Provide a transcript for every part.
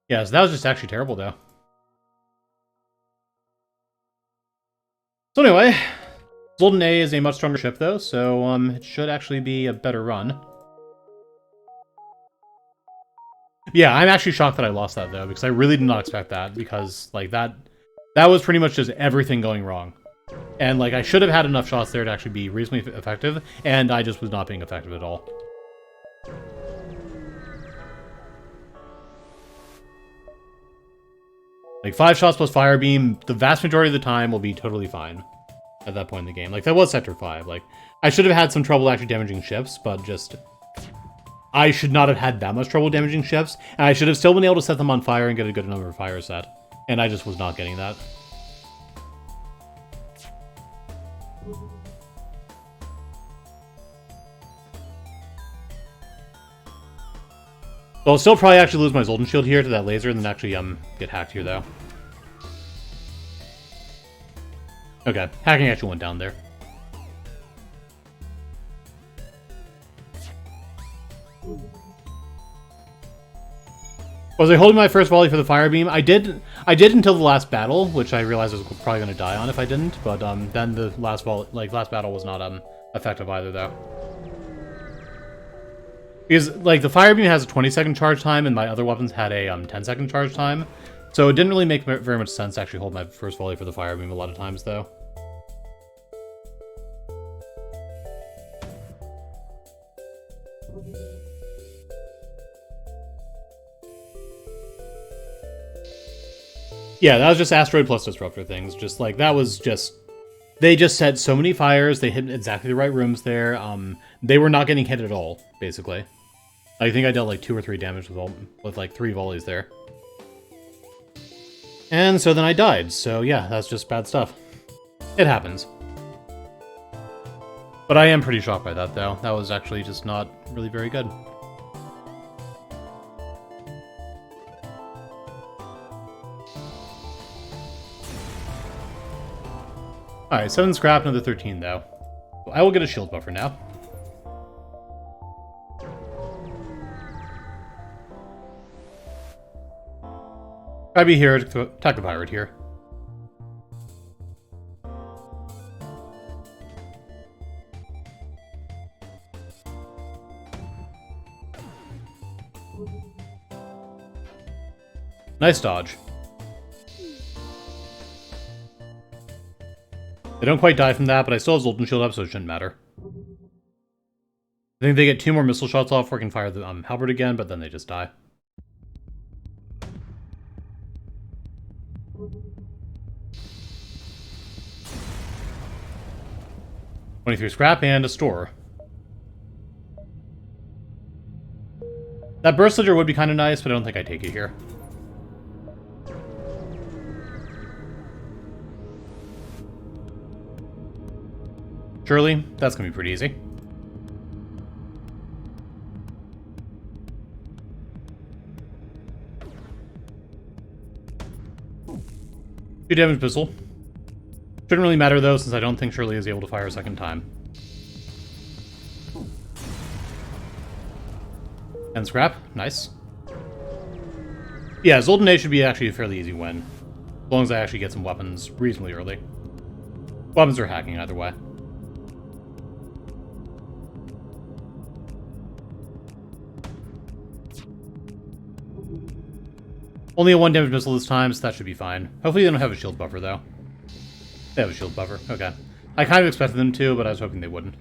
Yeah, so that was just actually terrible, though. So anyway, Zoltan A is a much stronger ship, though, so it should actually be a better run. Yeah, I'm actually shocked that I lost that, though, because I really did not expect that, because, like, that was pretty much just everything going wrong. And, like, I should have had enough shots there to actually be reasonably effective, and I just was not being effective at all. Like, 5 shots plus fire beam, the vast majority of the time will be totally fine at that point in the game. Like, that was Sector 5. Like, I should have had some trouble actually damaging ships, but just... I should not have had that much trouble damaging ships, and I should have still been able to set them on fire and get a good number of fire set. And I just was not getting that. Well, I'll still probably actually lose my Zoltan shield here to that laser and then actually get hacked here, though. Okay, hacking actually went down there. Was I holding my first volley for the fire beam? I did until the last battle, which I realized I was probably going to die on if I didn't. But then the last battle was not effective either, though. Because like the fire beam has a 20-second charge time, and my other weapons had a 10-second charge time, so it didn't really make very much sense to actually hold my first volley for the fire beam a lot of times, though. Yeah, that was just asteroid plus disruptor things. Just like that was just they just set so many fires. They hit exactly the right rooms there. They were not getting hit at all, basically. I think I dealt like 2 or 3 damage with like 3 volleys there. And so then I died. So yeah, that's just bad stuff. It happens. But I am pretty shocked by that, though. That was actually just not really very good. Alright, 7 scrap, another 13, though. I will get a shield buffer now. I'd be here to attack the pirate here. Nice dodge. They don't quite die from that, but I still have Zoltan shield up, so it shouldn't matter. I think they get 2 more missile shots off where I can fire the halberd again, but then they just die. $23 scrap and a store. That burst ledger would be kind of nice, but I don't think I'd take it here. Surely, that's going to be pretty easy. Two damage pistol. Shouldn't really matter though, since I don't think Shirley is able to fire a second time. And scrap. Nice. Yeah, Zoltan A should be actually a fairly easy win. As long as I actually get some weapons reasonably early. Weapons are hacking either way. Only a 1 damage missile this time, so that should be fine. Hopefully they don't have a shield buffer, though. They have a shield buffer. Okay. I kind of expected them to, but I was hoping they wouldn't.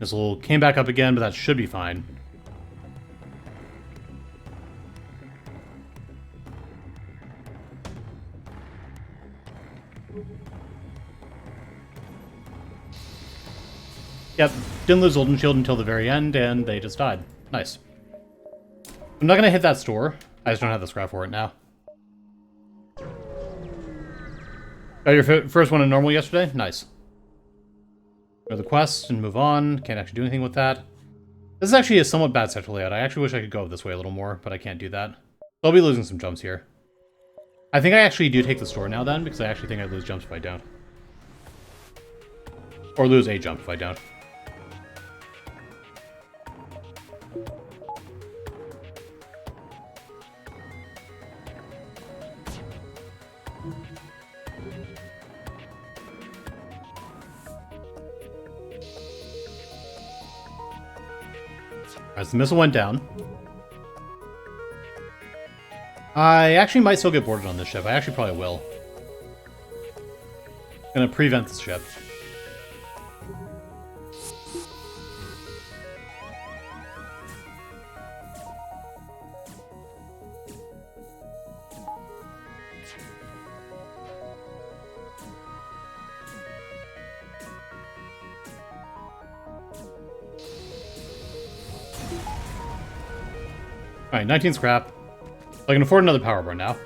Missile came back up again, but that should be fine. Yep, didn't lose Zoltan shield until the very end, and they just died. Nice. I'm not going to hit that store. I just don't have the scrap for it now. Got your first one in normal yesterday? Nice. Go to the quest and move on. Can't actually do anything with that. This is actually a somewhat bad sector layout. I actually wish I could go this way a little more, but I can't do that. I'll be losing some jumps here. I think I actually do take the store now then, because I actually think I lose jumps if I don't. Or lose a jump if I don't. As the missile went down. I actually might still get boarded on this ship. I actually probably will. Gonna prevent this ship. Alright, 19 scrap. I can afford another power burn now.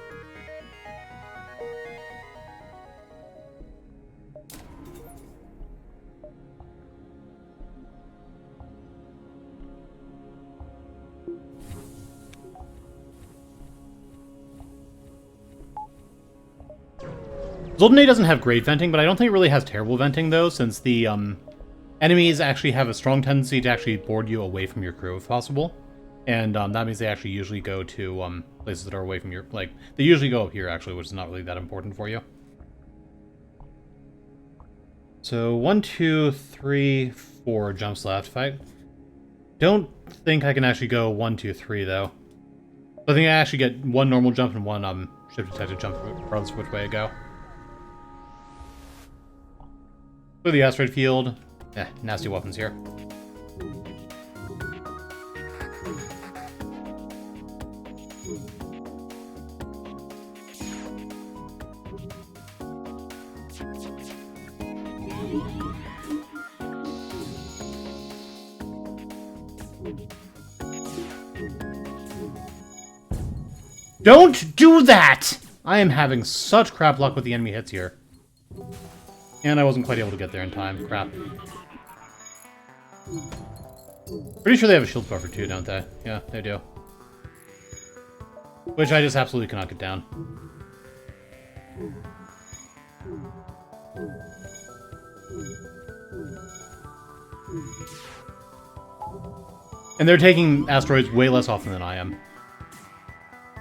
Zoltan A doesn't have great venting, but I don't think it really has terrible venting, though, since the enemies actually have a strong tendency to actually board you away from your crew, if possible. And that means they actually usually go to places that are away from your... Like, they usually go up here, actually, which is not really that important for you. So, 1, 2, 3, 4 jumps left. If I don't think I can actually go 1, 2, 3, though. I think I actually get one normal jump and one ship detected jump, regardless of which way I go. For the asteroid field. Nasty weapons here. Don't do that! I am having such crap luck with the enemy hits here. And I wasn't quite able to get there in time. Crap. Pretty sure they have a shield buffer too, don't they? Yeah, they do. Which I just absolutely cannot get down. And they're taking asteroids way less often than I am.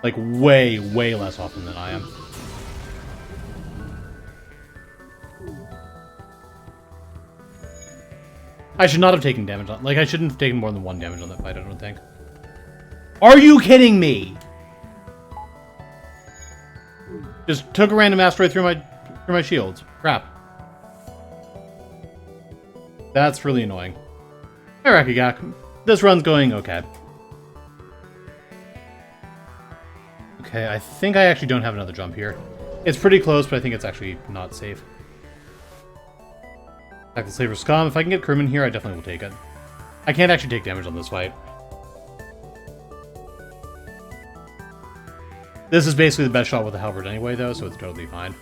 Like, way, way less often than I am. I should not have taken damage on... Like, I shouldn't have taken more than 1 damage on that fight, I don't think. Are you kidding me? Just took a random asteroid through my shields. Crap. That's really annoying. Alright, Rakigak. This run's going okay. Okay, I think I actually don't have another jump here. It's pretty close, but I think it's actually not safe. Back to Slaver's Scum. If I can get crewmen here, I definitely will take it. I can't actually take damage on this fight. This is basically the best shot with the halberd anyway, though, so it's totally fine.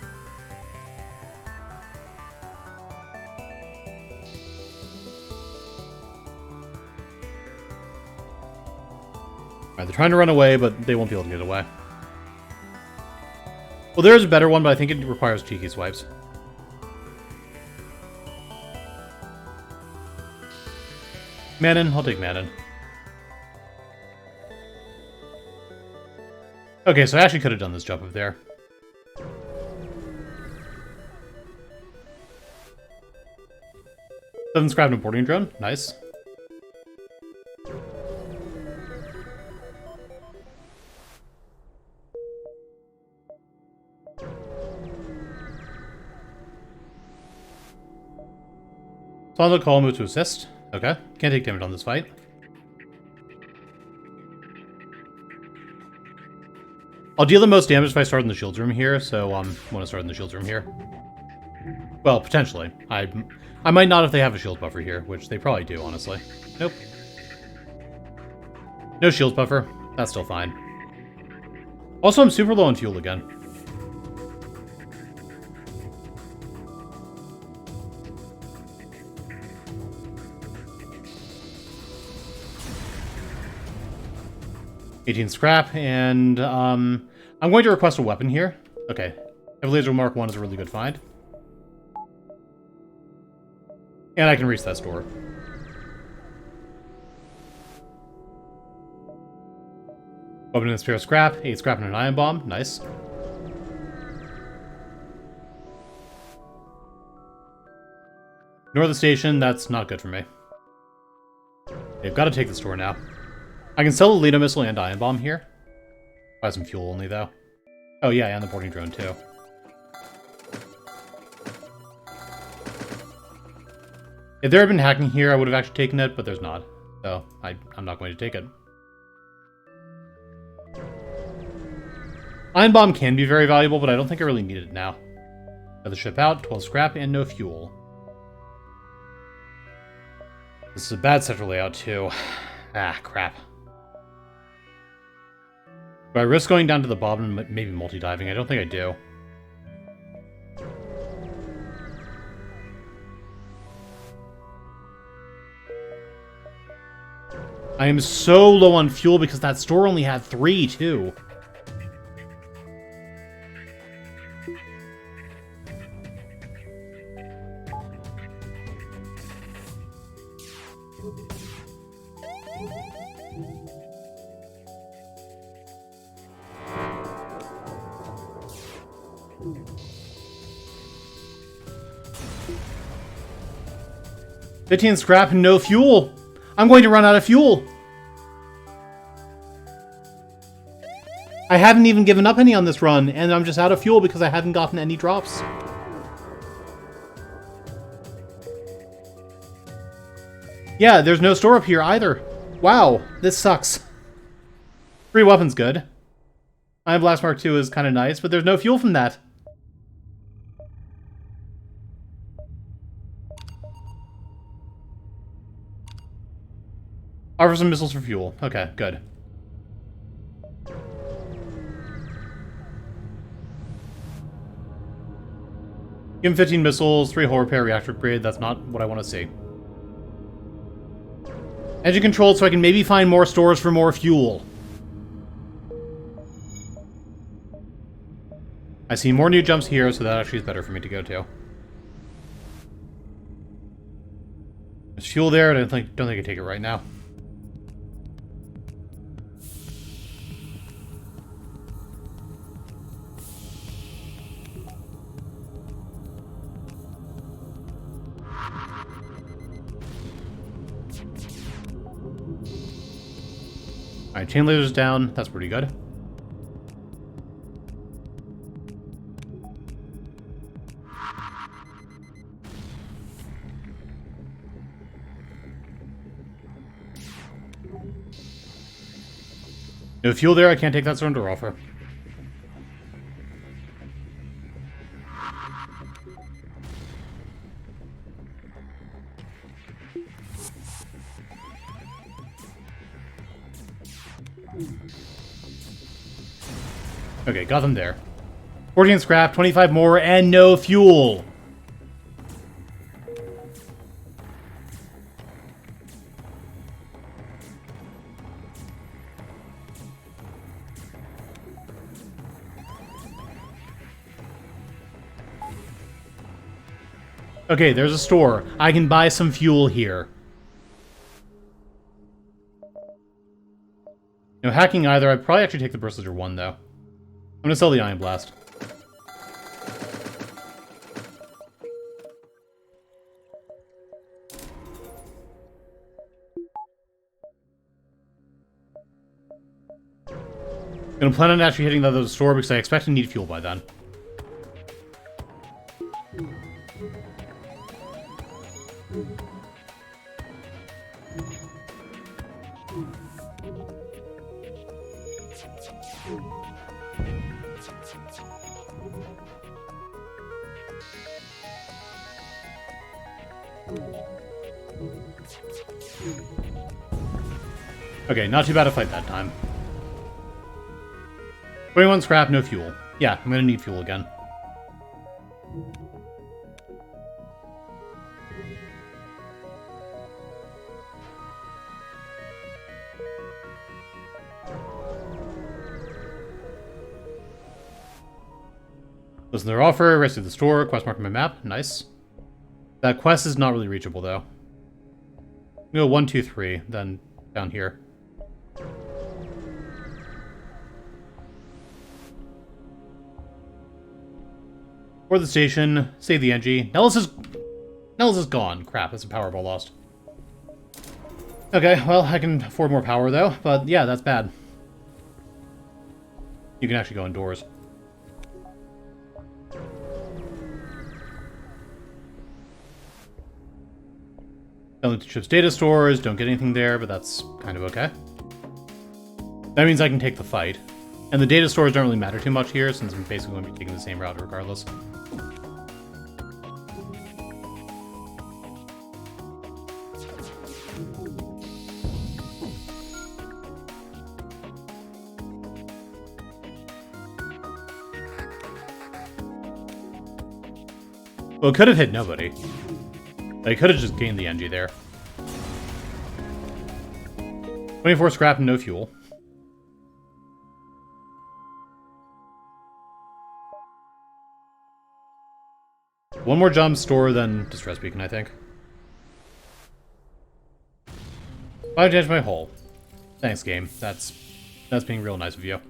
Alright, they're trying to run away, but they won't be able to get away. Well, there's a better one, but I think it requires cheeky swipes. Manon, I'll take Manon. Okay, so I actually could have done this jump up there. Doesn't scrap an boarding drone. Nice. So I'll call move to assist. Okay, can't take damage on this fight. I'll deal the most damage if I start in the shields room here, so I want to start in the shields room here. Well, potentially. I might not if they have a shield buffer here, which they probably do, honestly. Nope. No shield buffer. That's still fine. Also, I'm super low on fuel again. 18 scrap, and I'm going to request a weapon here. Okay. Heavy Laser Mark 1 is a really good find. And I can reach that store. Opening the spare scrap, 8 scrap and an ion bomb. Nice. Ignore the station, that's not good for me. They've got to take the store now. I can sell the Lito missile and ion bomb here. Buy some fuel only, though. Oh yeah, and the boarding drone, too. If there had been hacking here, I would have actually taken it, but there's not. So, I'm not going to take it. Ion bomb can be very valuable, but I don't think I really need it now. Got the ship out, 12 scrap, and no fuel. This is a bad sector layout, too. Ah, crap. Do I risk going down to the bottom and maybe multi-diving? I don't think I do. I am so low on fuel because that store only had 3, too. $15 scrap and no fuel. I'm going to run out of fuel. I haven't even given up any on this run, and I'm just out of fuel because I haven't gotten any drops. Yeah, there's no store up here either. Wow, this sucks. Free weapon's good. Ion Blast Mark II is kind of nice, but there's no fuel from that. Offer some missiles for fuel. Okay, good. Give him 15 missiles, 3 hull repair, reactor upgrade. That's not what I want to see. Engine controlled so I can maybe find more stores for more fuel. I see more new jumps here, so that actually is better for me to go to. There's fuel there, and I don't think I can take it right now. Alright, chain laser's down. That's pretty good. No fuel there, I can't take that surrender offer. Okay, got them there. 14 scrap, 25 more, and no fuel! Okay, there's a store. I can buy some fuel here. No hacking either. I'd probably actually take the Burst Laser 1, though. I'm gonna sell the Ion Blast. Gonna plan on actually hitting the other store because I expect to need fuel by then. Okay, not too bad a fight that time. 21 scrap, no fuel. Yeah, I'm gonna need fuel again. Listen to their offer, rescue the store, quest mark on my map. Nice. That quest is not really reachable, though. Go 1, 2, 3, then down here. For the station, save the NG. Nellis is gone. Crap, that's a Powerball lost. Okay, well, I can afford more power, though. But, yeah, that's bad. You can actually go indoors. Only to ship's data stores, don't get anything there, but that's kind of okay. That means I can take the fight. And the data stores don't really matter too much here, since I'm basically going to be taking the same route regardless. Well, it could have hit nobody. They could have just gained the NG there. 24 scrap and no fuel. One more jump store than distress beacon, I think. 5 damage my hull. Thanks, game. That's being real nice of you.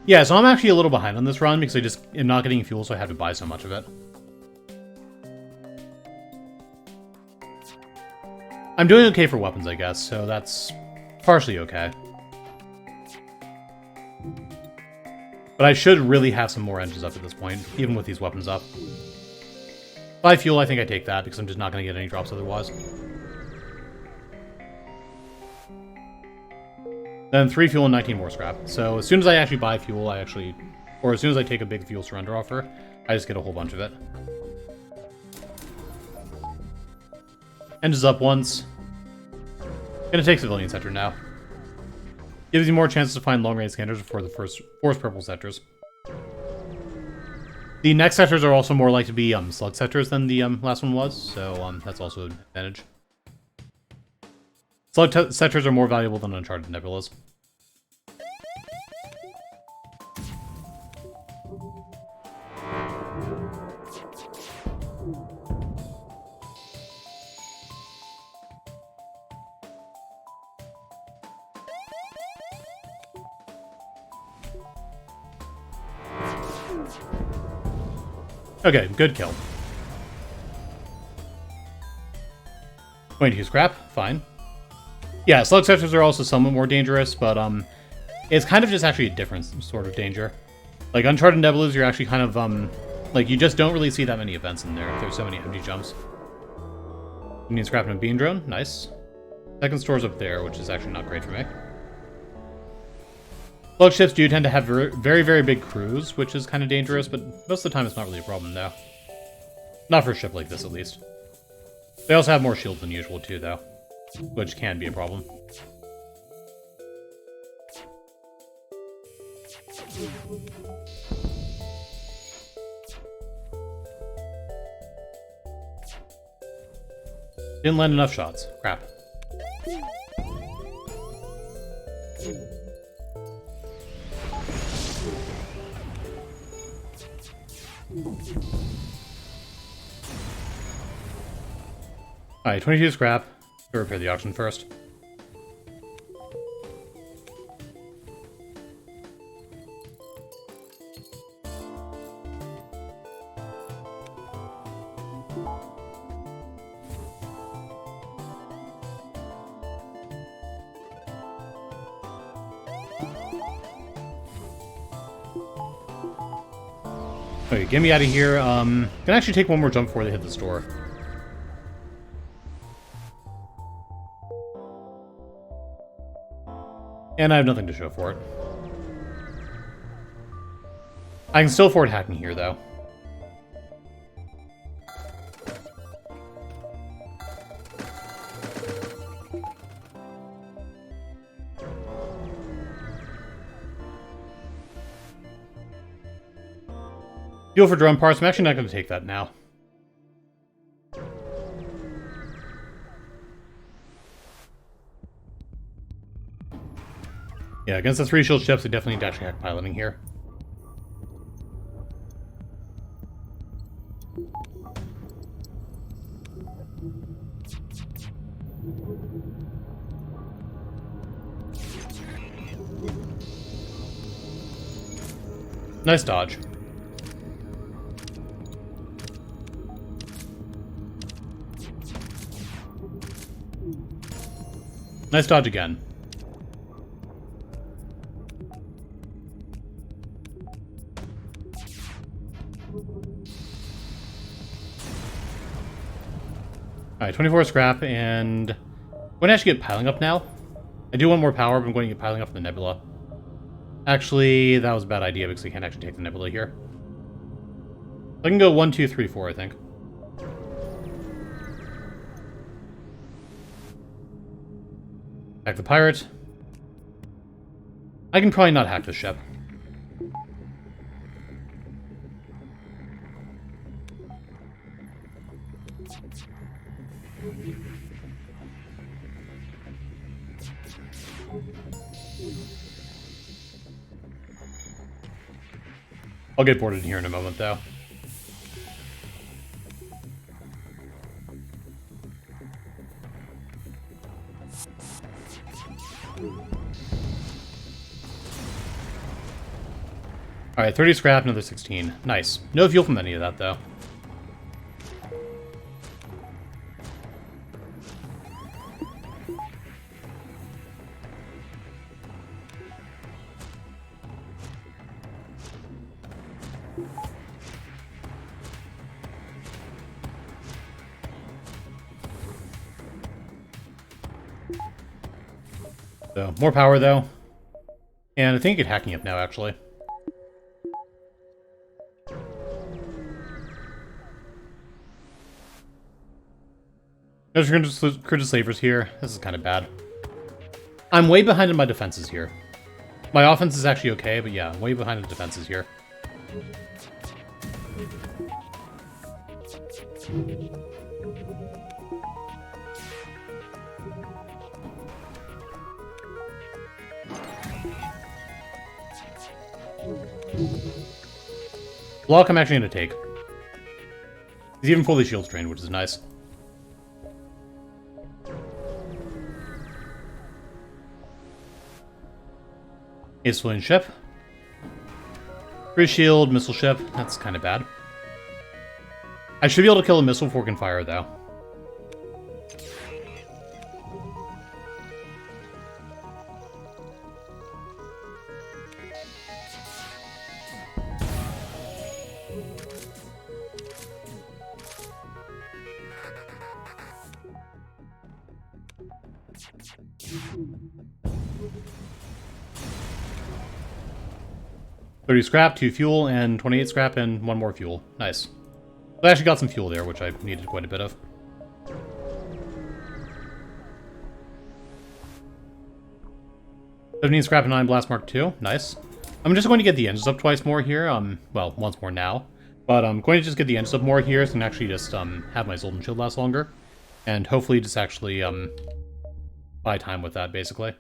Yeah, so I'm actually a little behind on this run because I just am not getting fuel, so I have to buy so much of it. I'm doing okay for weapons, I guess, so that's partially okay. But I should really have some more engines up at this point, even with these weapons up. 5 fuel, I think I take that, because I'm just not going to get any drops otherwise. Then 3 fuel and 19 more scrap. So as soon as I actually buy fuel, or as soon as I take a big fuel surrender offer, I just get a whole bunch of it. Engines up once. Gonna take civilian sector now. Gives you more chances to find long-range scanners before the force purple sectors. The next sectors are also more likely to be slug sectors than the last one was, so that's also an advantage. Slug sectors are more valuable than Uncharted Nebulas. Okay, good kill. 22 scrap, fine. Yeah, slug sectors are also somewhat more dangerous, but it's kind of just actually a different sort of danger. Like Uncharted Nebulas, you're actually kind of like you just don't really see that many events in there. There's so many empty jumps. Indian scrap and a beam drone, nice. Second store's up there, which is actually not great for me. Slug ships do tend to have very, very big crews, which is kind of dangerous, but most of the time it's not really a problem, though. Not for a ship like this, at least. They also have more shields than usual, too, though, which can be a problem. Didn't land enough shots. Crap. Alright, 22 scrap. We'll repair the auction first. Okay, get me out of here. Can actually take one more jump before they hit the store. And I have nothing to show for it. I can still afford hacking here, though. Fuel for drone parts. I'm actually not going to take that now. Yeah, against the 3 shield ships, I definitely need to actually hack piloting here. Nice dodge. Nice dodge again. Alright, 24 scrap, and I'm going to actually get piling up now. I do want more power, but I'm going to get piling up in the nebula. Actually, that was a bad idea because I can't actually take the nebula here. I can go 1, 2, 3, 4, I think. Hack the pirate. I can probably not hack the ship. I'll get boarded in here in a moment, though. Alright, 30 scrap, another 16. Nice. No fuel from any of that, though. So, more power, though. And I think I get hacking up now, actually. There's cruiser slavers here. This is kind of bad. I'm way behind in my defenses here. My offense is actually okay, but yeah, I'm way behind in defenses here. Block I'm actually going to take. He's even fully shield strained, which is nice. A civilian ship. Free shield, missile ship. That's kind of bad. I should be able to kill a missile before it can fire, though. $30 scrap, 2 fuel, and 28 scrap, and 1 more fuel. Nice. I actually got some fuel there, which I needed quite a bit of. $17 scrap and 9 blast mark 2. Nice. I'm just going to get the engines up twice more here. Well, once more now. But I'm going to just get the engines up more here, so I can actually just have my Zoltan shield last longer. And hopefully just actually buy time with that, basically.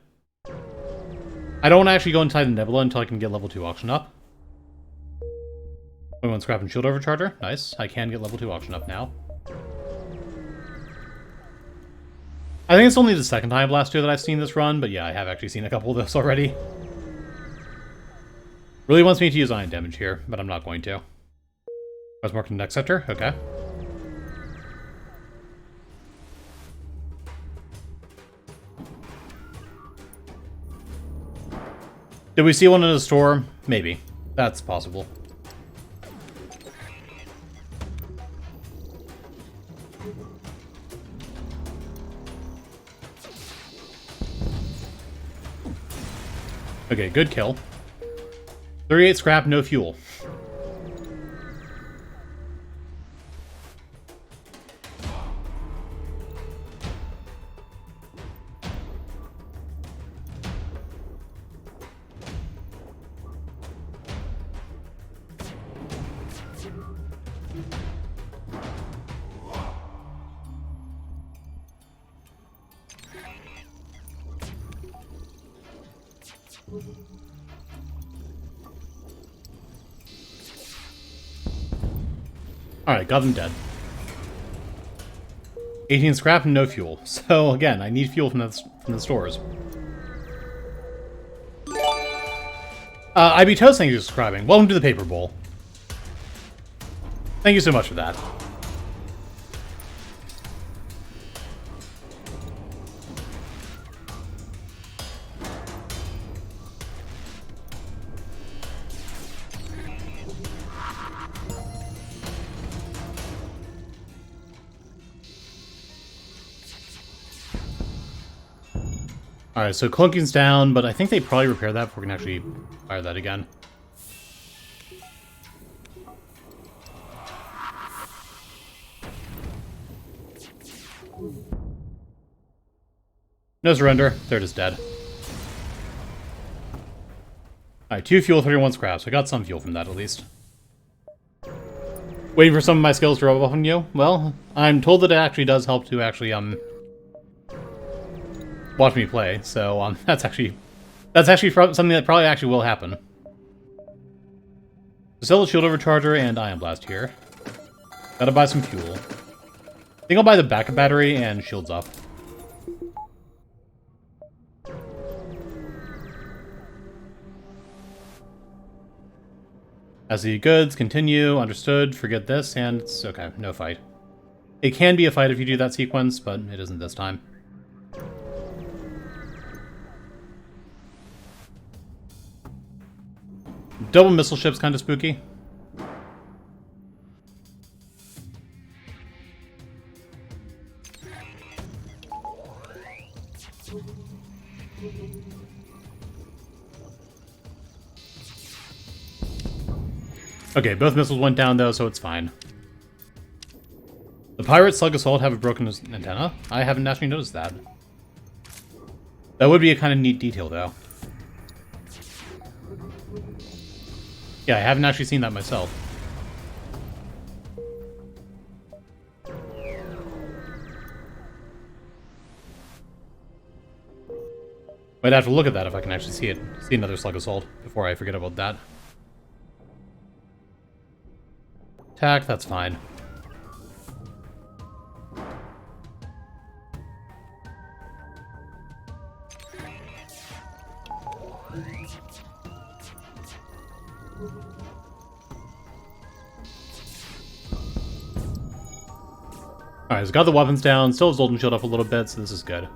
I don't want to actually go inside the nebula until I can get level 2 auction up. 21 scrap and shield overcharger. Nice. I can get level 2 auction up now. I think it's only the second time last year that I've seen this run, but yeah, I have actually seen a couple of those already. Really wants me to use ion damage here, but I'm not going to. I was marking the next sector. Okay. Did we see one in the store? Maybe. That's possible. Okay, good kill. 38 scrap, no fuel. Alright, got them dead. 18 scrap and no fuel. So, again, I need fuel from the stores. IB Toast, thank you for subscribing. Welcome to the Paper Bowl. Thank you so much for that. Alright, so clunking's down, but I think they probably repair that before we can actually fire that again. No surrender. They're just dead. Alright, 2 fuel, 31 scraps. I got some fuel from that, at least. Waiting for some of my skills to rub off on you? Well, I'm told that it actually does help to actually, watch me play, so, that's actually something that probably actually will happen. Sell the shield overcharger and ion blast here. Gotta buy some fuel. I think I'll buy the backup battery and shields up. As the goods continue, understood, forget this, and it's okay, no fight. It can be a fight if you do that sequence, but it isn't this time. Double missile ship's kind of spooky. Okay, both missiles went down though, so it's fine. The pirate slug assault have a broken antenna? I haven't actually noticed that. That would be a kind of neat detail though. Yeah, I haven't actually seen that myself. Might have to look at that if I can actually see it. See another slug assault before I forget about that. Attack, that's fine. Alright, so got the weapons down, still have Zoltan shield up a little bit, so this is good.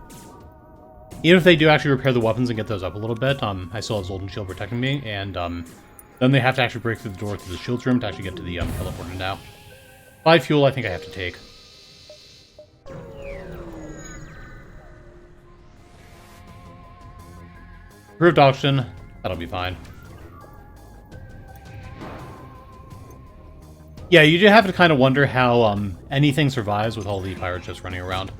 Even if they do actually repair the weapons and get those up a little bit, I still have Zoltan shield protecting me, and then they have to actually break through the door to the shields room to actually get to the teleporter now. 5 fuel I think I have to take. Approved auction, that'll be fine. Yeah, you do have to kind of wonder how anything survives with all the pirate ships running around.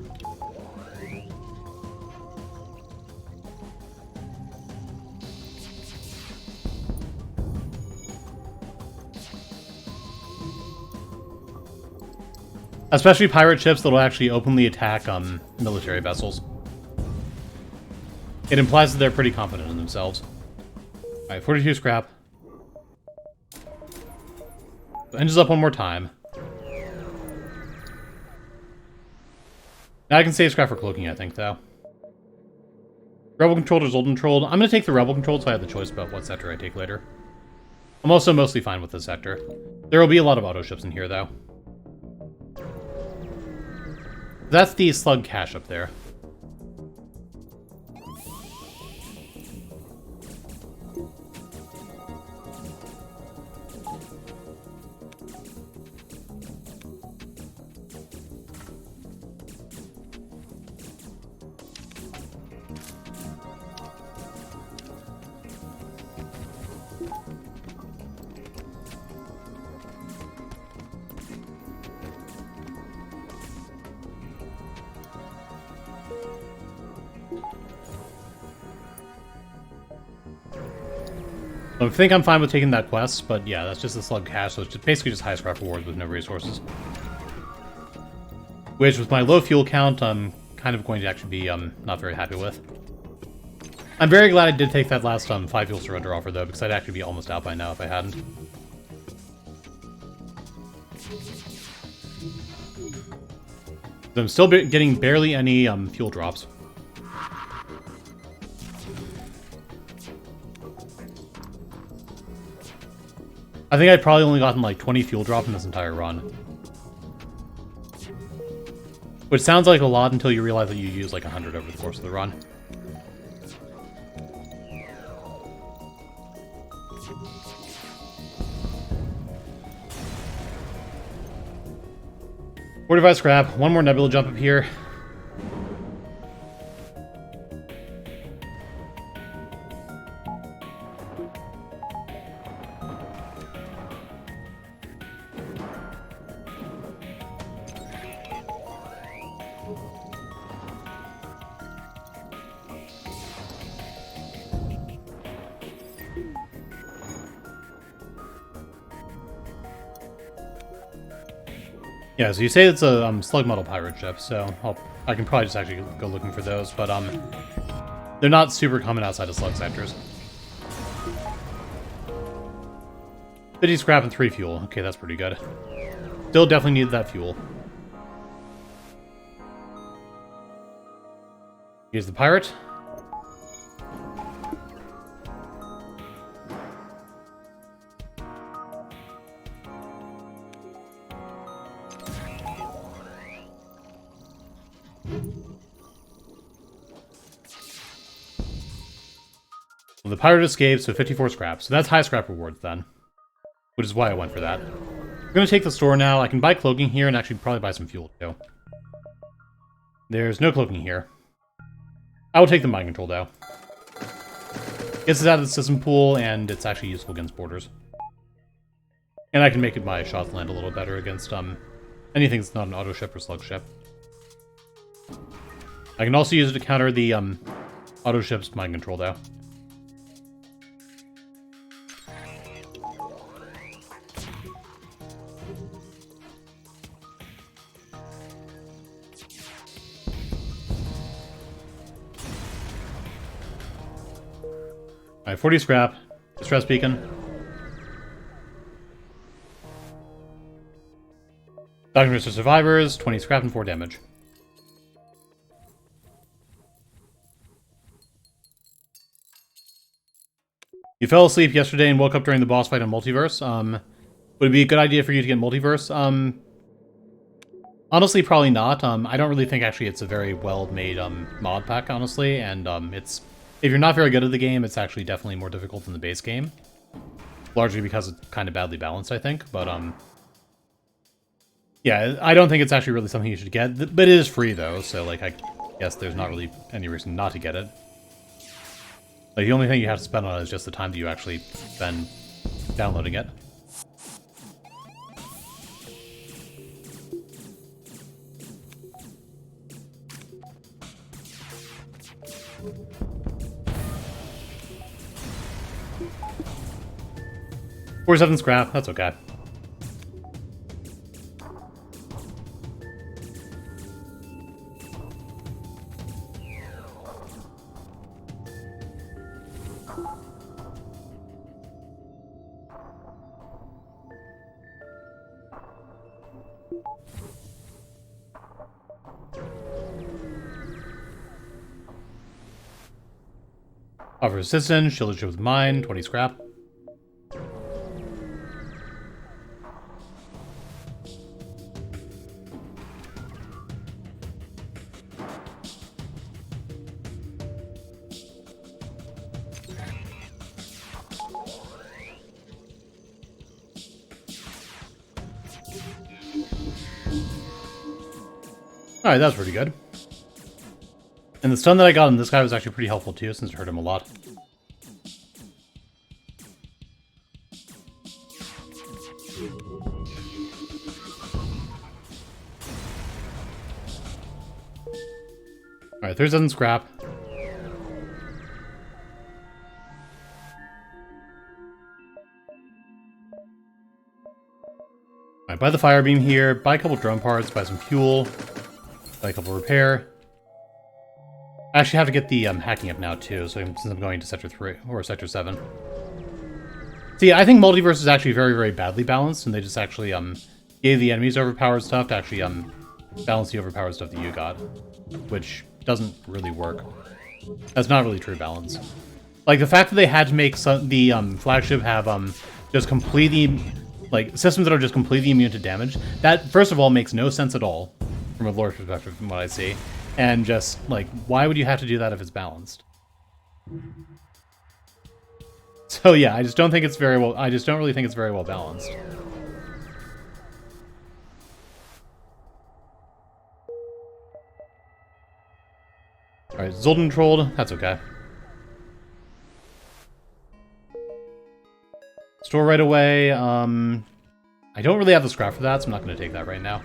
Especially pirate ships that'll actually openly attack military vessels. It implies that they're pretty confident in themselves. Alright, 42 scrap. Engines up one more time. Now I can save scrap for cloaking, I think, though. Rebel controlled or Zoltan controlled? I'm going to take the Rebel controlled so I have the choice about what sector I take later. I'm also mostly fine with this sector. There will be a lot of auto ships in here, though. That's the slug cache up there. I think I'm fine with taking that quest, but yeah, that's just a slug cache, so it's just basically just high scrap rewards with no resources. Which, with my low fuel count, I'm kind of going to actually be not very happy with. I'm very glad I did take that last 5 fuel surrender offer, though, because I'd actually be almost out by now if I hadn't. I'm still getting barely any fuel drops. I think I've probably only gotten like 20 fuel drop in this entire run. Which sounds like a lot until you realize that you use like 100 over the course of the run. Fortified scrap, one more nebula jump up here. Yeah, so you say it's a slug model pirate ship, so I can probably just actually go looking for those, but they're not super common outside of slug sectors. 50 scrap and 3 fuel. Okay, that's pretty good. Still definitely needed that fuel. Here's the pirate. Well, the pirate escapes, so 54 scrap. So that's high scrap rewards then. Which is why I went for that. I'm going to take the store now. I can buy cloaking here and actually probably buy some fuel too. There's no cloaking here. I will take the mind control though. Gets it out of the system pool and it's actually useful against borders. And I can make it my shots land a little better against anything that's not an auto ship or slug ship. I can also use it to counter the auto ship's mind control though. Alright, 40 scrap. Distress beacon. Documents to survivors, 20 scrap and 4 damage. You fell asleep yesterday and woke up during the boss fight on Multiverse. Would it be a good idea for you to get Multiverse? Honestly, probably not. I don't really think actually it's a very well-made mod pack, honestly, and it's... If you're not very good at the game, it's actually definitely more difficult than the base game. Largely because it's kind of badly balanced, I think, but yeah, I don't think it's actually really something you should get, but it is free though, so like I guess there's not really any reason not to get it. Like the only thing you have to spend on it is just the time that you actually spend downloading it. $47 scrap, that's okay. Offer assistance, shielded ship with mine, 20 scrap. Alright, that was pretty good. And the stun that I got on this guy was actually pretty helpful too, since it hurt him a lot. Alright, 37 scrap. Alright, buy the fire beam here, buy a couple drone parts, buy some fuel, buy a couple repair. I actually have to get the hacking up now too, so since I'm going to Sector 3, or Sector 7. See, I think Multiverse is actually very, very badly balanced, and they just actually gave the enemies overpowered stuff to actually balance the overpowered stuff that you got, which doesn't really work. That's not really true balance. Like, the fact that they had to make the flagship have just completely, like, systems that are just completely immune to damage, that, first of all, makes no sense at all, from a lore perspective, from what I see. And just, like, why would you have to do that if it's balanced? So yeah, I just don't think it's very well, I just don't really think it's very well balanced. Alright, Zoltan trolled, that's okay. Store right away, I don't really have the scrap for that, so I'm not going to take that right now.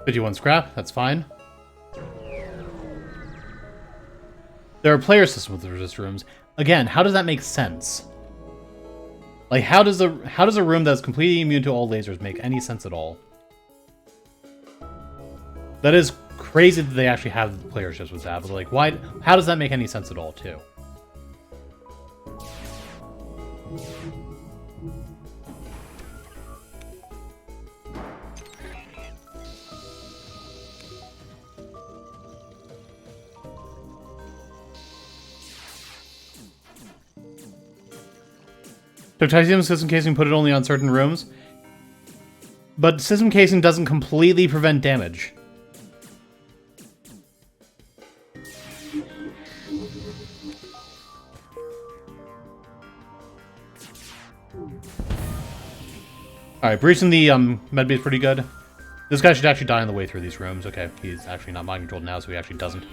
$51 scrap, that's fine. There are player systems with resist rooms. Again, how does that make sense? Like, how does a room that's completely immune to all lasers make any sense at all? That is crazy that they actually have player ships with that, but like, why? How does that make any sense at all, too? So titanium system casing put it only on certain rooms, but system casing doesn't completely prevent damage. Alright, breaching the medbay is pretty good. This guy should actually die on the way through these rooms. Okay, he's actually not mind controlled now, so he actually doesn't.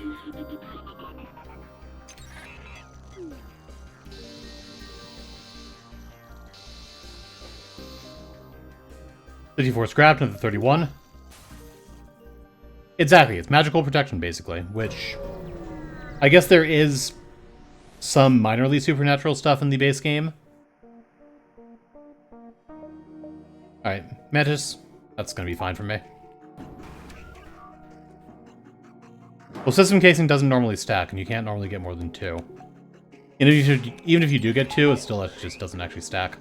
$54 scrapped, another 31. Exactly, it's magical protection, basically, which I guess there is some minorly supernatural stuff in the base game. Alright, Mantis, that's gonna be fine for me. Well, system casing doesn't normally stack, and you can't normally get more than 2. And even if you do get 2, it still just doesn't actually stack.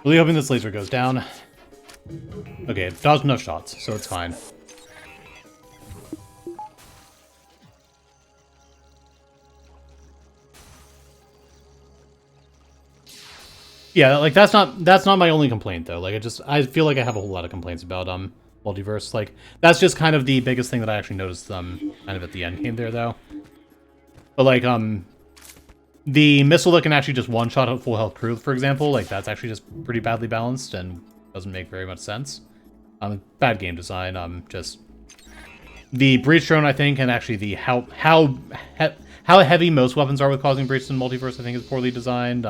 Really hoping this laser goes down. Okay, it dodged enough shots, so it's fine. Yeah, like that's not my only complaint though. Like I feel like I have a whole lot of complaints about multiverse. Like that's just kind of the biggest thing that I actually noticed kind of at the end game there though. But like the missile that can actually just one-shot a full health crew, for example, like that's actually just pretty badly balanced and doesn't make very much sense. Bad game design. Just the breach drone, I think, and actually the how heavy most weapons are with causing breaches in multiverse, I think, is poorly designed.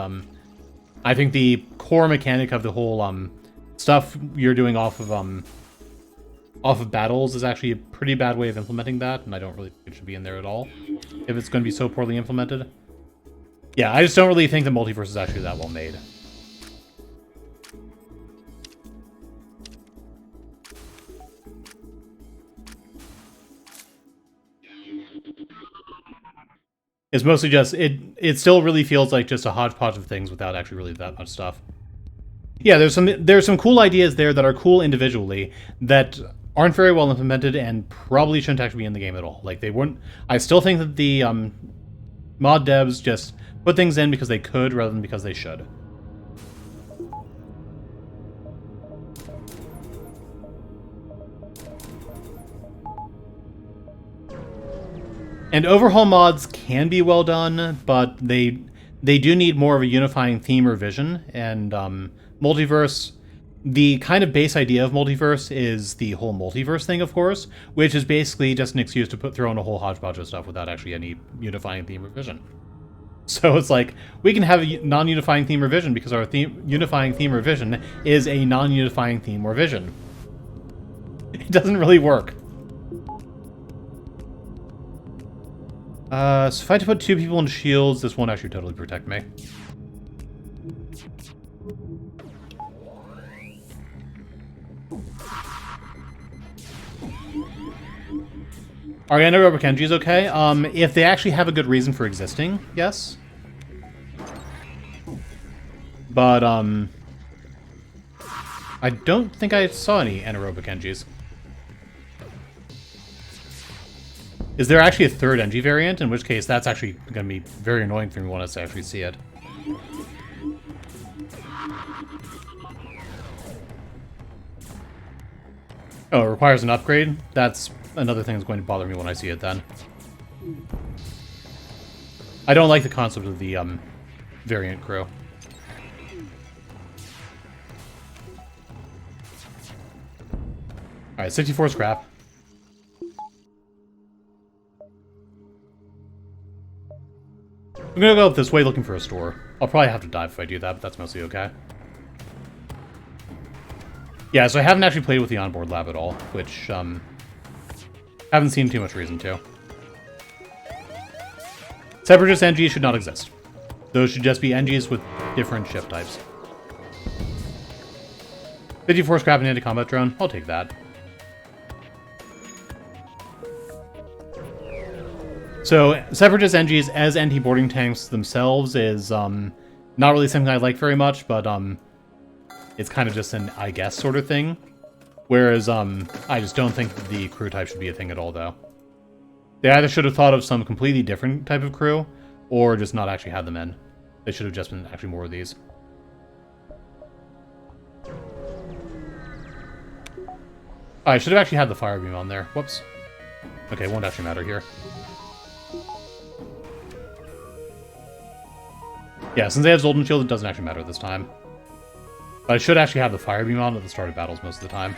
I think the core mechanic of the whole stuff you're doing off of battles is actually a pretty bad way of implementing that, and I don't really think it should be in there at all if it's going to be so poorly implemented. Yeah, I just don't really think the multiverse is actually that well made. It's mostly just, it still really feels like just a hodgepodge of things without actually really that much stuff. Yeah, there's some cool ideas there that are cool individually that aren't very well implemented and probably shouldn't actually be in the game at all. Like they wouldn't. I still think that the mod devs just put things in because they could rather than because they should. And overhaul mods can be well done, but they do need more of a unifying theme or vision. And multiverse, the kind of base idea of multiverse is the whole multiverse thing, of course, which is basically just an excuse to throw in a whole hodgepodge of stuff without actually any unifying theme or vision. So it's like, we can have a non-unifying theme or vision because our unifying theme or vision is a non-unifying theme or vision. It doesn't really work. So if I had to put 2 people in shields, this won't actually totally protect me. Ariana Robokenji's okay. If they actually have a good reason for existing, yes. But, I don't think I saw any anaerobic Enjis. Is there actually a third Enji variant? In which case, that's actually going to be very annoying for me when I actually see it. Oh, it requires an upgrade? That's another thing that's going to bother me when I see it then. I don't like the concept of the variant crew. Alright, 64 scrap. I'm gonna go up this way looking for a store. I'll probably have to dive if I do that, but that's mostly okay. Yeah, so I haven't actually played with the onboard lab at all, which, haven't seen too much reason to. Separatist NGs should not exist. Those should just be NGs with different ship types. 54 scrap and anti-combat drone. I'll take that. So, Separatist NGs as anti-boarding tanks themselves is not really something I like very much, but it's kind of just an I guess sort of thing. Whereas I just don't think the crew type should be a thing at all, though. They either should have thought of some completely different type of crew, or just not actually had them in. They should have just been actually more of these. I should have actually had the fire beam on there. Whoops. Okay, it won't actually matter here. Yeah, since they have Zoltan Shield, it doesn't actually matter this time. But I should actually have the fire beam on at the start of battles most of the time.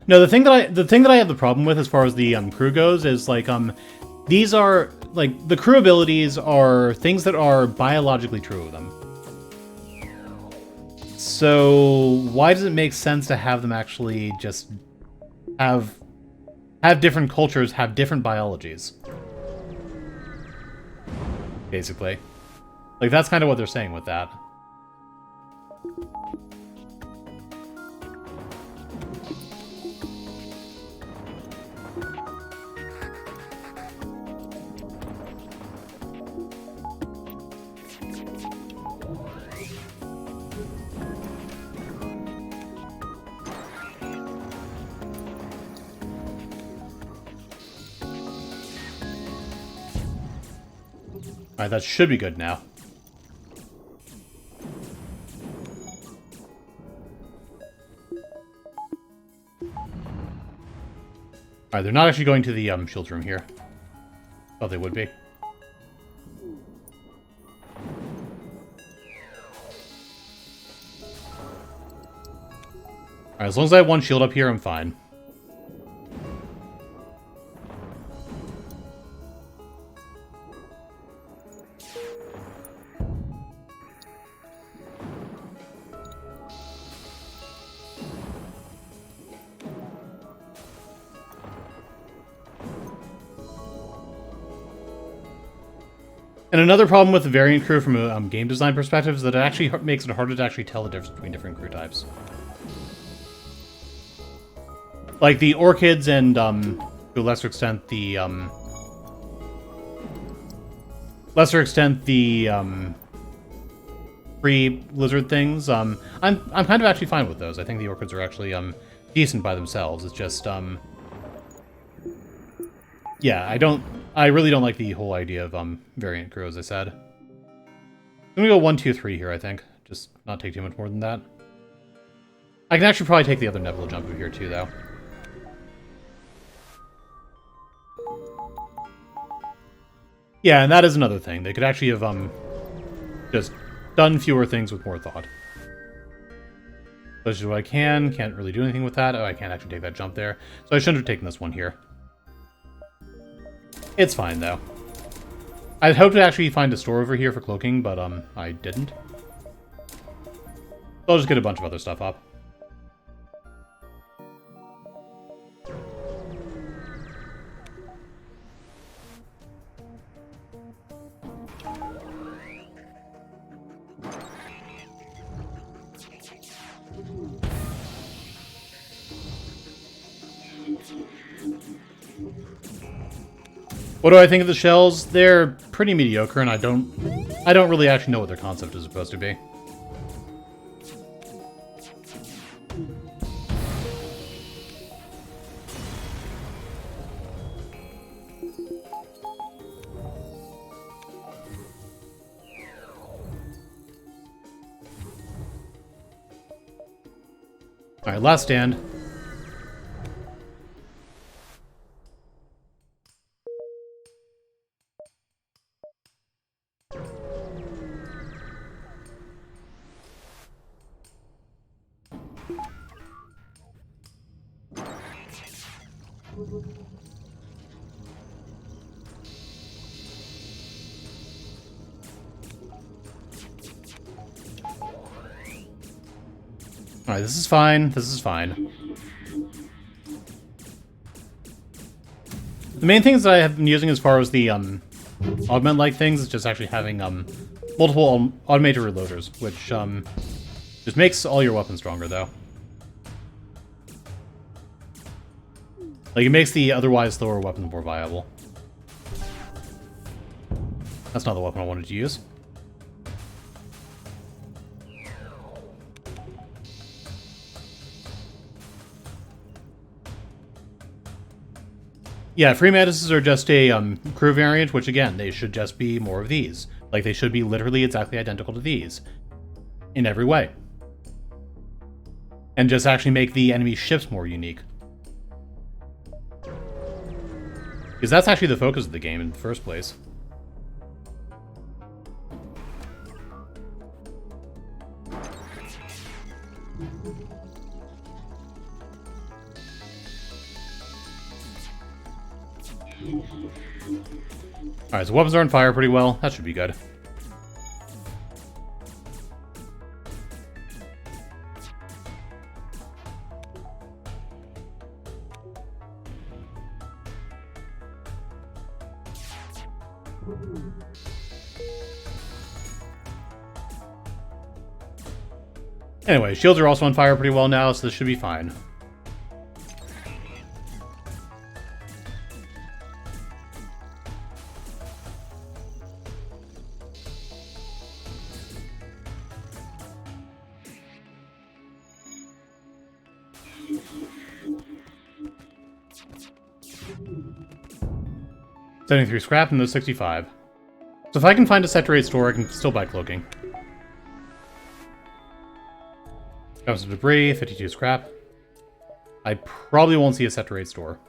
No, the thing that I have the problem with as far as the crew goes is like these are like the crew abilities are things that are biologically true of them. So why does it make sense to have them actually just have different cultures, have different biologies? Basically. Like that's kind of what they're saying with that. Alright, that should be good now. Alright, they're not actually going to the shields room here. Oh, they would be. Alright, as long as I have one shield up here, I'm fine. And another problem with the variant crew from a game design perspective is that it actually makes it harder to actually tell the difference between different crew types. Like the Orchids and, to a lesser extent, the, pre-lizard things, I'm kind of actually fine with those. I think the Orchids are actually, decent by themselves. It's just, yeah, I really don't like the whole idea of, variant crew, as I said. I'm gonna go 1, 2, 3 here, I think. Just not take too much more than that. I can actually probably take the other Nebula jump over here too, though. Yeah, and that is another thing. They could actually have, just done fewer things with more thought. This is what I can. Can't really do anything with that. Oh, I can't actually take that jump there. So I shouldn't have taken this one here. It's fine, though. I'd hoped to actually find a store over here for cloaking, but, I didn't. So I'll just get a bunch of other stuff up. What do I think of the shells? They're pretty mediocre, and I don't really actually know what their concept is supposed to be. Alright, last stand. Alright, this is fine. This is fine. The main things that I have been using as far as the augment-like things is just actually having multiple automated reloaders, which just makes all your weapons stronger, though. Like, it makes the otherwise slower weapons more viable. That's not the weapon I wanted to use. Yeah, free mantises are just a crew variant, which again, they should just be more of these. Like, they should be literally exactly identical to these. In every way. And just actually make the enemy ships more unique. Because that's actually the focus of the game in the first place. Alright, so weapons are on fire pretty well. That should be good. Anyway, shields are also on fire pretty well now, so this should be fine. $73 scrap and those 65. So if I can find a sector 8 store, I can still buy cloaking. Got some debris, 52 scrap. I probably won't see a sector 8 store.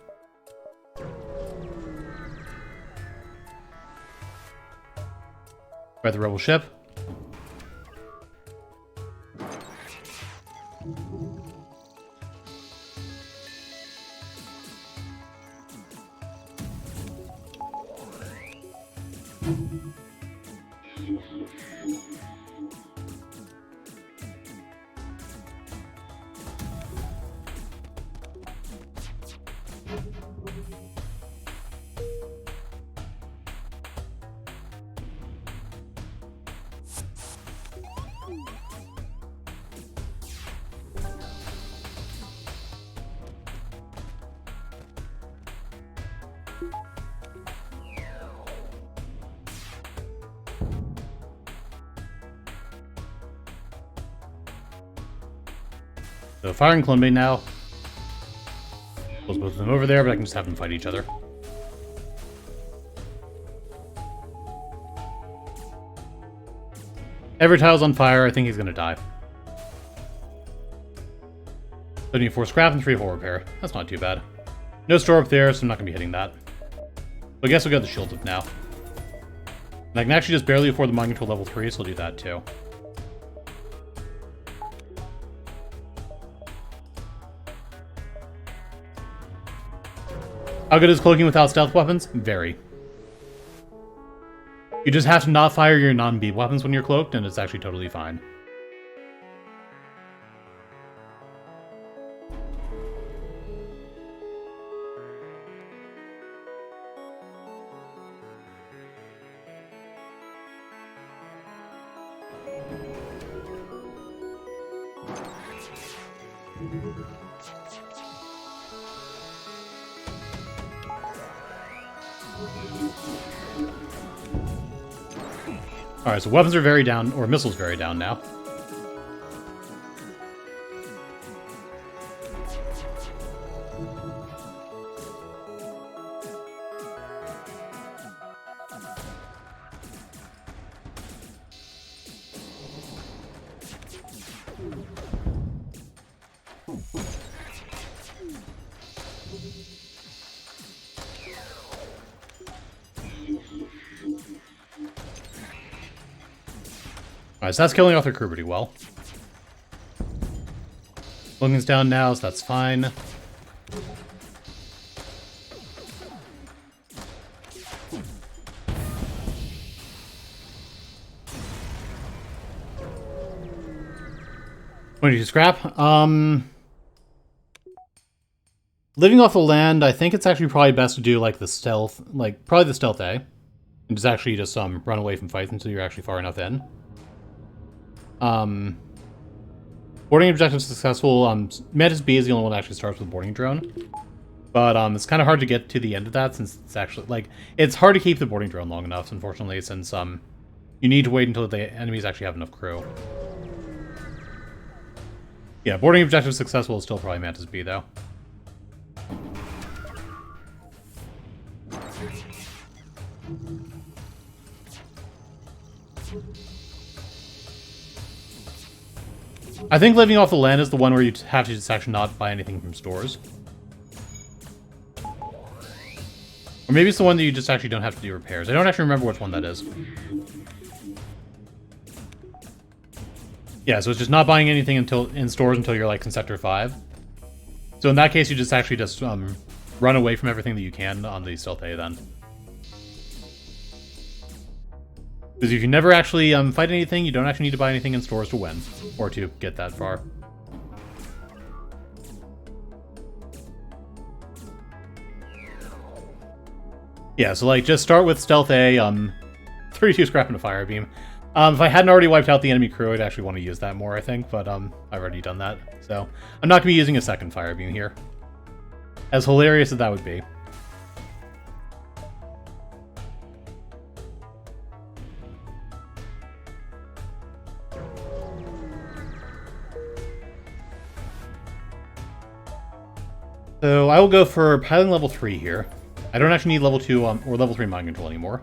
Right, the rebel ship. So firing clone bait now. Close both of them over there, but I can just have them fight each other. Every tile's on fire, I think he's gonna die. So I need 4 scrap and 3 hull repair. That's not too bad. No store up there, so I'm not gonna be hitting that. So I guess we'll get the shields up now. And I can actually just barely afford the mind control level 3, so I'll do that too. How good is cloaking without stealth weapons? Very. You just have to not fire your non-beam weapons when you're cloaked, and it's actually totally fine. Alright, so weapons are very down, or missiles very down now. Alright, so that's killing off their crew pretty well. Logan's down now, so that's fine. When do you scrap? Living off the land, I think it's actually probably best to do like the stealth, like probably the stealth A. And just actually just run away from fights until you're actually far enough in. Boarding objective successful. Mantis B is the only one that actually starts with boarding drone. But it's kind of hard to get to the end of that since it's actually, like, it's hard to keep the boarding drone long enough, unfortunately, since you need to wait until the enemies actually have enough crew. Yeah, boarding objective successful is still probably Mantis B, though. I think living off the land is the one where you have to just actually not buy anything from stores. Or maybe it's the one that you just actually don't have to do repairs. I don't actually remember which one that is. Yeah, so it's just not buying anything in stores until you're like in Sector 5. So in that case, you just actually just run away from everything that you can on the Stealth A then. Because if you never actually fight anything, you don't actually need to buy anything in stores to win. Or to get that far. Yeah, so like, just start with Stealth A, 32 scrap and a fire beam. If I hadn't already wiped out the enemy crew, I'd actually want to use that more, I think. But I've already done that. So I'm not going to be using a second fire beam here. As hilarious as that would be. So I will go for piloting level 3 here. I don't actually need level 2 or level 3 mind control anymore.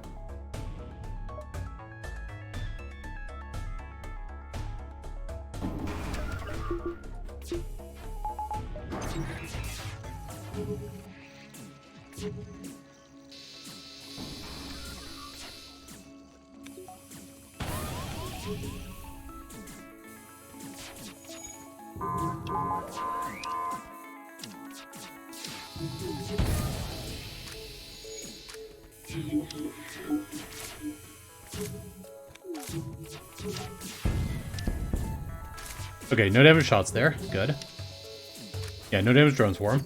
Okay, no damage shots there. Good. Yeah, no damage drone swarm.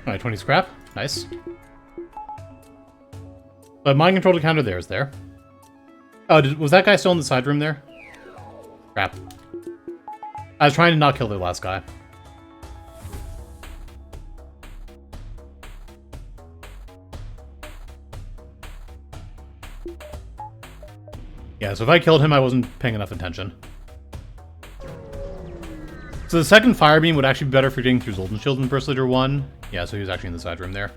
Alright, 20 scrap. Nice. But mind control to counter there is there. Oh, was that guy still in the side room there? Crap. I was trying to not kill the last guy. Yeah, so if I killed him, I wasn't paying enough attention. So the second fire beam would actually be better for getting through Zoltan Shield than Burst Leader 1. Yeah, so he was actually in the side room there.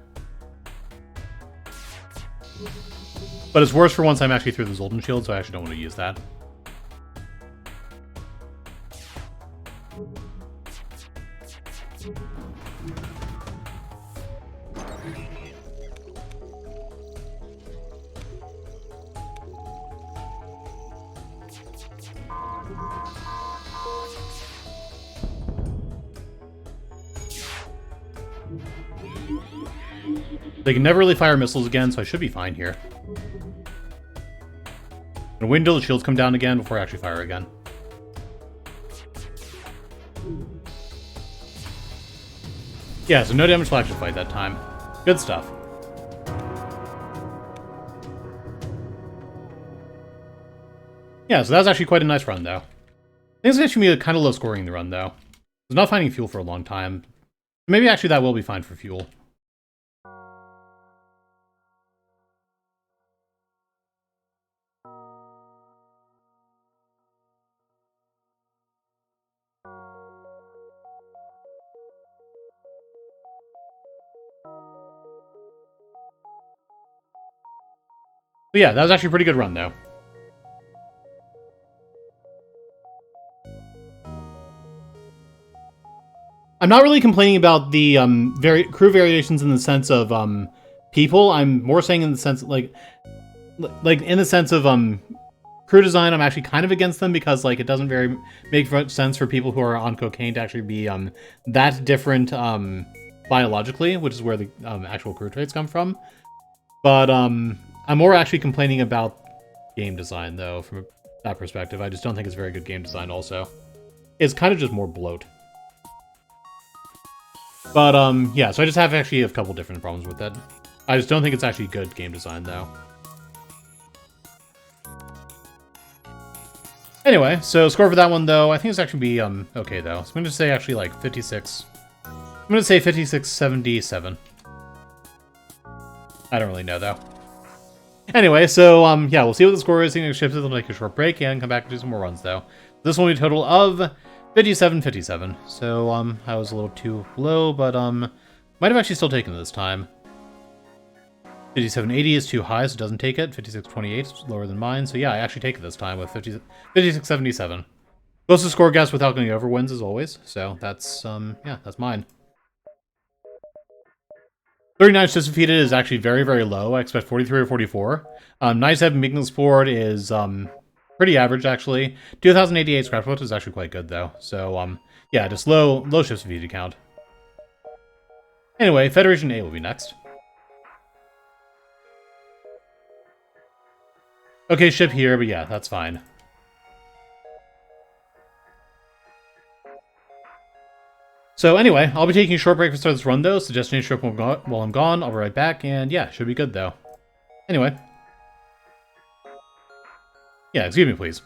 But it's worse for once I'm actually through the Zoltan shield, so I actually don't want to use that. They can never really fire missiles again, so I should be fine here. And wait until the shields come down again before I actually fire again. Yeah, so no damage till actual fight that time. Good stuff. Yeah, so that was actually quite a nice run, though. I think it's actually be kind of low scoring in the run, though. I was not finding fuel for a long time. Maybe actually that will be fine for fuel. But yeah, that was actually a pretty good run, though. I'm not really complaining about the crew variations in the sense of people. I'm more saying in the sense like in the sense of crew design. I'm actually kind of against them because like it doesn't very make much sense for people who are on cocaine to actually be that different biologically, which is where the actual crew traits come from. But I'm more actually complaining about game design though from that perspective. I just don't think it's very good game design. Also, it's kind of just more bloat. But, yeah, so I just have actually a couple different problems with it. I just don't think it's actually good game design, though. Anyway, so score for that one, though, I think it's actually be, okay, though. So I'm going to say actually, like, 56. I'm going to say 5677. I don't really know, though. Anyway, so, yeah, we'll see what the score is. Shift it, we'll take a short break, and come back and do some more runs, though. This one will be a total of 57. So, I was a little too low, but, might have actually still taken it this time. 5780 is too high, so it doesn't take it. 5628 is lower than mine, so yeah, I actually take it this time with 5677. Closest score guess without going over wins, as always. So, that's, yeah, that's mine. 39 ships defeated is actually very, very low. I expect 43 or 44. 97 being explored is, pretty average, actually. 2088 scrapbook is actually quite good, though. So, yeah, just low ships defeated count. Anyway, Federation A will be next. Okay, ship here, but yeah, that's fine. So anyway, I'll be taking a short break to start this run, though, so destination ship while I'm gone. I'll be right back, and yeah, should be good, though. Anyway. Yeah, excuse me, please.